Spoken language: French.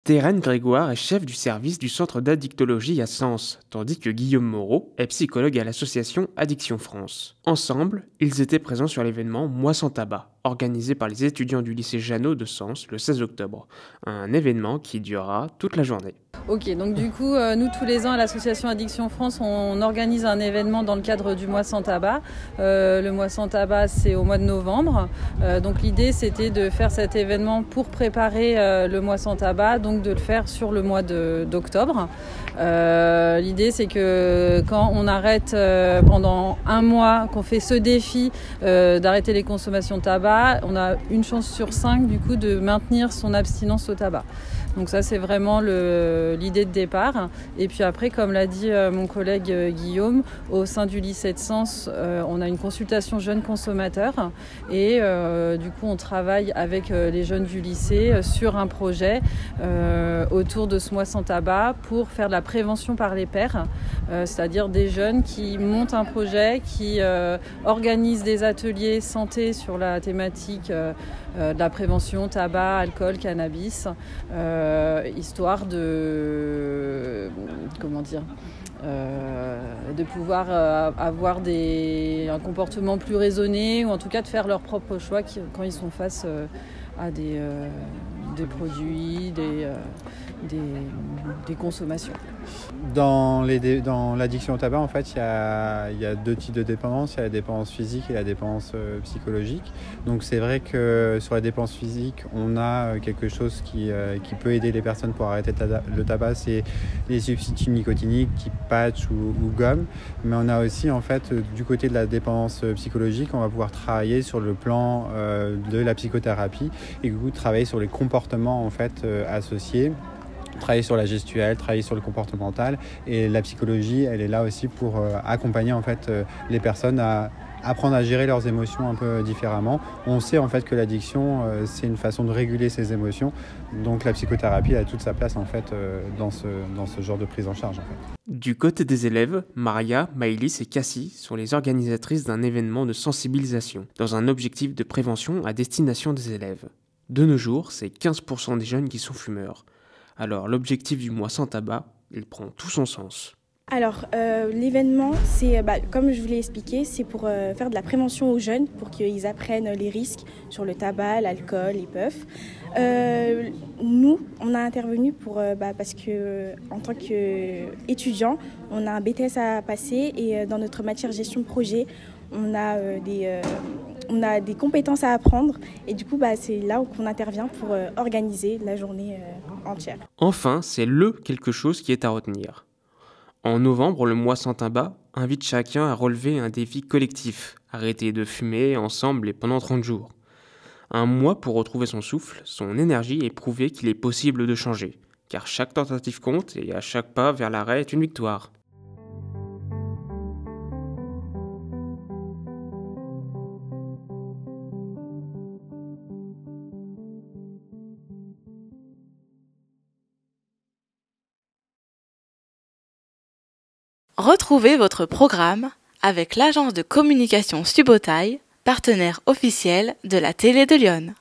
Thérène Grégoire est chef du service du centre d'addictologie à Sens, tandis que Guillaume Moreau est psychologue à l'association Addiction France. Ensemble, ils étaient présents sur l'événement Moi sans tabac, organisé par les étudiants du lycée Jeannot de Sens le 16 octobre. Un événement qui durera toute la journée. Ok, donc du coup, nous tous les ans à l'association Addiction France, on organise un événement dans le cadre du Mois sans tabac. Le Mois sans tabac, c'est au mois de novembre. Donc l'idée, c'était de faire cet événement pour préparer le Mois sans tabac, donc de le faire sur le mois d'octobre. L'idée, c'est que quand on arrête pendant un mois, qu'on fait ce défi d'arrêter les consommations de tabac, on a une chance sur 5 du coup de maintenir son abstinence au tabac. Donc ça, c'est vraiment l'idée de départ. Et puis après, comme l'a dit mon collègue Guillaume, au sein du lycée de Sens, on a une consultation jeunes consommateurs. Et du coup, on travaille avec les jeunes du lycée sur un projet autour de ce mois sans tabac pour faire de la prévention par les pairs. C'est-à-dire des jeunes qui montent un projet, qui organisent des ateliers santé sur la thématique de la prévention, tabac, alcool, cannabis, histoire de pouvoir avoir un comportement plus raisonné ou en tout cas de faire leurs propres choix quand ils sont face à des produits, des consommations. Dans l'addiction au tabac, en fait, il y a deux types de dépendance. Il y a la dépendance physique et la dépendance psychologique. Donc c'est vrai que sur la dépendance physique, on a quelque chose qui peut aider les personnes pour arrêter le tabac, c'est les substituts nicotiniques type patch ou gomme. Mais on a aussi, en fait, du côté de la dépendance psychologique, on va pouvoir travailler sur le plan de la psychothérapie et du coup travailler sur les comportements en fait associés. Travailler sur la gestuelle, travailler sur le comportemental, et la psychologie, elle est là aussi pour accompagner en fait les personnes à apprendre à gérer leurs émotions un peu différemment. On sait en fait que l'addiction, c'est une façon de réguler ses émotions, donc la psychothérapie a toute sa place en fait dans ce genre de prise en charge en fait. Du côté des élèves, Maria, Maëlys et Cassie sont les organisatrices d'un événement de sensibilisation, dans un objectif de prévention à destination des élèves. De nos jours, c'est 15% des jeunes qui sont fumeurs. Alors l'objectif du mois sans tabac, il prend tout son sens. Alors l'événement, c'est comme je vous l'ai expliqué, c'est pour faire de la prévention aux jeunes, pour qu'ils apprennent les risques sur le tabac, l'alcool, les puffs. Nous, on a intervenu parce que en tant qu'étudiants, on a un BTS à passer et dans notre matière gestion de projet, on a des compétences à apprendre et du coup c'est là qu'on intervient pour organiser la journée entière. Enfin, c'est quelque chose qui est à retenir. En novembre, le mois sans tabac invite chacun à relever un défi collectif, arrêter de fumer ensemble et pendant 30 jours. Un mois pour retrouver son souffle, son énergie et prouver qu'il est possible de changer, car chaque tentative compte et à chaque pas vers l'arrêt est une victoire. Retrouvez votre programme avec l'agence de communication Subotaille, partenaire officiel de la Télé de Lyon.